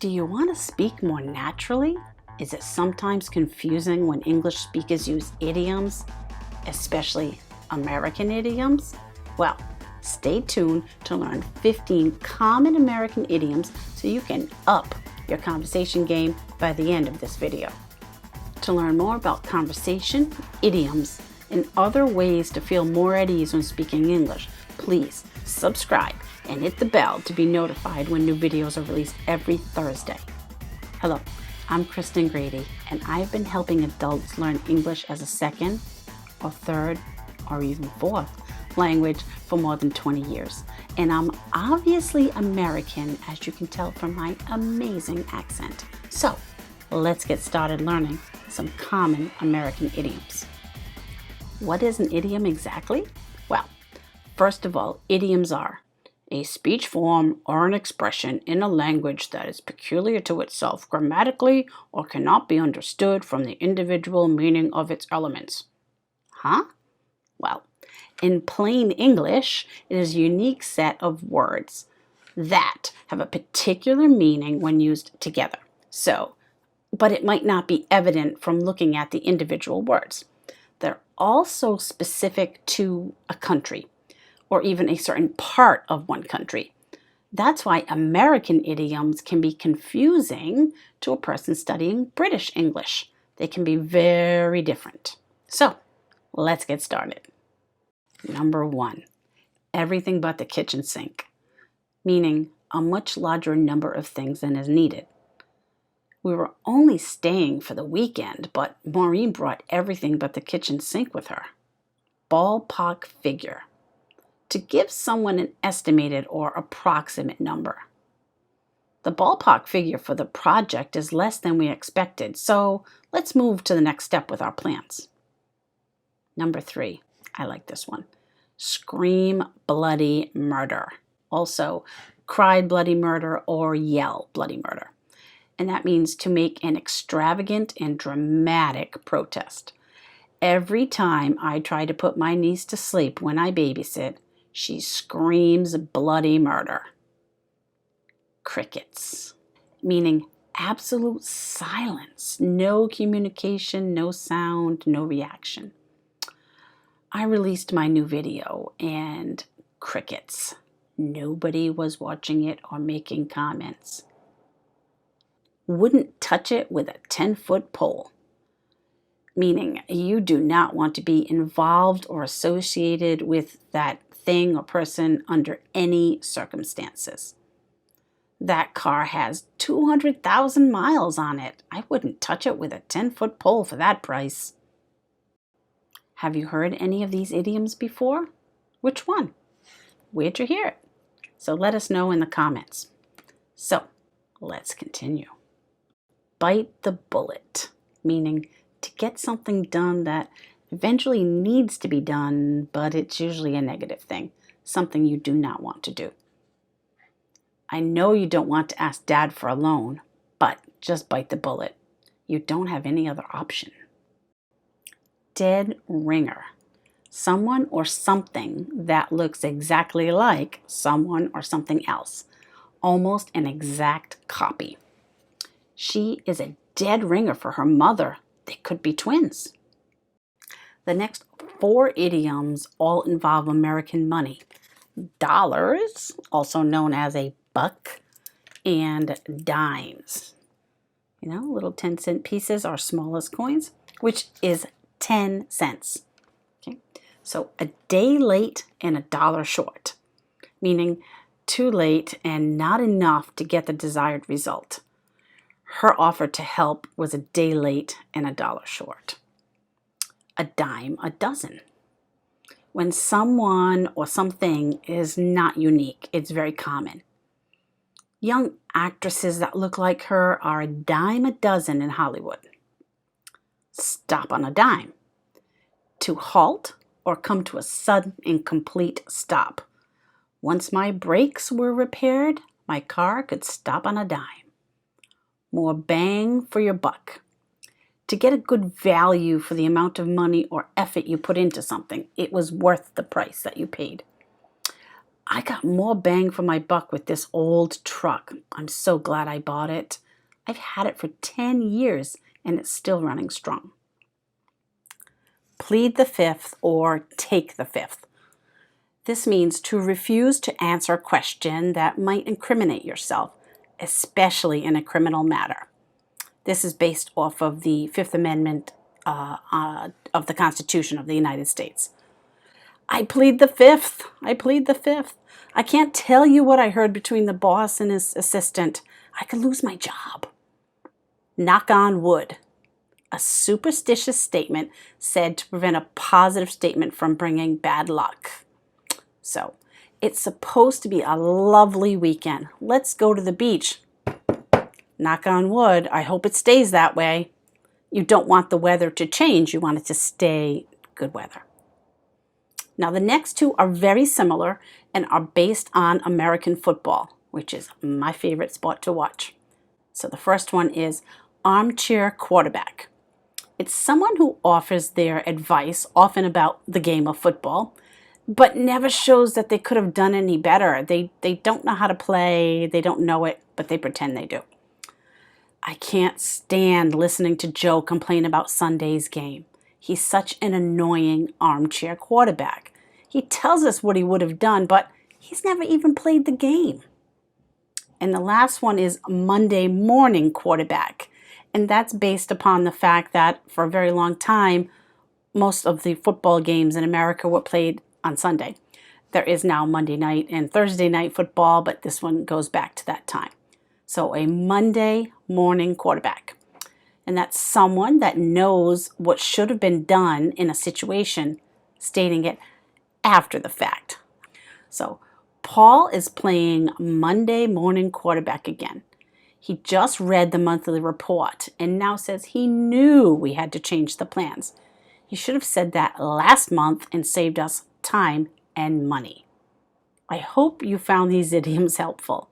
Do you want to speak more naturally? Is it sometimes confusing when English speakers use idioms, especially American idioms? Well, stay tuned to learn 15 common American idioms so you can up your conversation game by the end of this video. To learn more about conversation, idioms, and other ways to feel more at ease when speaking English, please subscribe and hit the bell to be notified when new videos are released every Thursday. Hello, I'm Kristin Grady, and I've been helping adults learn English as a second, or third, or even fourth language for more than 20 years. And I'm obviously American, as you can tell from my amazing accent. So, let's get started learning some common American idioms. What is an idiom exactly? Well, first of all, idioms are a speech form or an expression in a language that is peculiar to itself grammatically or cannot be understood from the individual meaning of its elements. Huh? Well, in plain English, it is a unique set of words that have a particular meaning when used together. But it might not be evident from looking at the individual words. They're also specific to a country, or even a certain part of one country. That's why American idioms can be confusing to a person studying British English. They can be very different. So, let's get started. Number 1, everything but the kitchen sink, meaning a much larger number of things than is needed. We were only staying for the weekend, but Maureen brought everything but the kitchen sink with her. Ballpark figure. To give someone an estimated or approximate number. The ballpark figure for the project is less than we expected, so let's move to the next step with our plans. Number 3, I like this one. Scream bloody murder. Also, cry bloody murder or yell bloody murder. And that means to make an extravagant and dramatic protest. Every time I try to put my niece to sleep when I babysit, she screams bloody murder. Crickets, meaning absolute silence, no communication, no sound, no reaction. I released my new video and crickets. Nobody was watching it or making comments. Wouldn't touch it with a 10-foot pole, meaning you do not want to be involved or associated with that thing or person under any circumstances. That car has 200,000 miles on it. I wouldn't touch it with a 10-foot pole for that price. Have you heard any of these idioms before? Which one? Where'd you hear it? So let us know in the comments. So, let's continue. Bite the bullet, meaning to get something done that eventually needs to be done, but it's usually a negative thing, something you do not want to do. I know you don't want to ask Dad for a loan, but just bite the bullet. You don't have any other option. Dead ringer, someone or something that looks exactly like someone or something else, almost an exact copy. She is a dead ringer for her mother. They could be twins. The next 4 idioms all involve American money. Dollars, also known as a buck, and dimes. You know, little 10-cent pieces are smallest coins, which is 10 cents. Okay? So a day late and a dollar short, meaning too late and not enough to get the desired result. Her offer to help was a day late and a dollar short. A dime a dozen. When someone or something is not unique, it's very common. Young actresses that look like her are a dime a dozen in Hollywood. Stop on a dime. To halt or come to a sudden and complete stop. Once my brakes were repaired, my car could stop on a dime. More bang for your buck. To get a good value for the amount of money or effort you put into something, it was worth the price that you paid. I got more bang for my buck with this old truck. I'm so glad I bought it. I've had it for 10 years and it's still running strong. Plead the fifth or take the fifth. This means to refuse to answer a question that might incriminate yourself, especially in a criminal matter. This is based off of the Fifth Amendment of the Constitution of the United States. I plead the fifth. I plead the fifth. I can't tell you what I heard between the boss and his assistant. I could lose my job. Knock on wood. A superstitious statement said to prevent a positive statement from bringing bad luck. So, it's supposed to be a lovely weekend. Let's go to the beach. Knock on wood. I hope it stays that way. You don't want the weather to change. You want it to stay good weather. Now, the next two are very similar and are based on American football, which is my favorite sport to watch. So the first one is Armchair quarterback. It's someone who offers their advice, often about the game of football, but never shows that they could have done any better. They don't know how to play, they don't know it, but they pretend they do. I can't stand listening to Joe complain about Sunday's game. He's such an annoying armchair quarterback. He tells us what he would have done, but he's never even played the game. And the last one is Monday morning quarterback. And that's based upon the fact that for a very long time, most of the football games in America were played on Sunday. There is now Monday night and Thursday night football, but this one goes back to that time. So a Monday morning quarterback. And that's someone that knows what should have been done in a situation, stating it after the fact. So Paul is playing Monday morning quarterback again. He just read the monthly report and now says he knew we had to change the plans. He should have said that last month and saved us time and money. I hope you found these idioms helpful.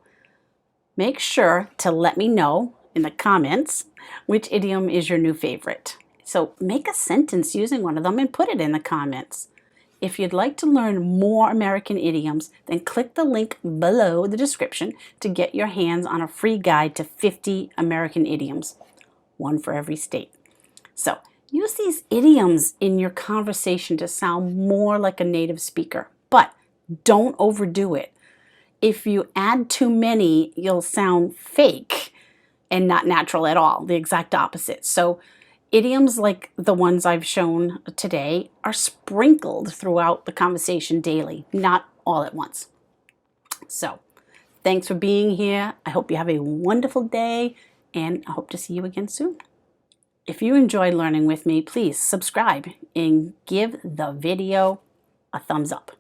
Make sure to let me know in the comments which idiom is your new favorite. So make a sentence using one of them and put it in the comments. If you'd like to learn more American idioms, then click the link below the description to get your hands on a free guide to 50 American idioms, one for every state. So use these idioms in your conversation to sound more like a native speaker, but don't overdo it. If you add too many, you'll sound fake and not natural at all, the exact opposite. So idioms like the ones I've shown today are sprinkled throughout the conversation daily, not all at once. So thanks for being here. I hope you have a wonderful day, and I hope to see you again soon. If you enjoyed learning with me, please subscribe and give the video a thumbs up.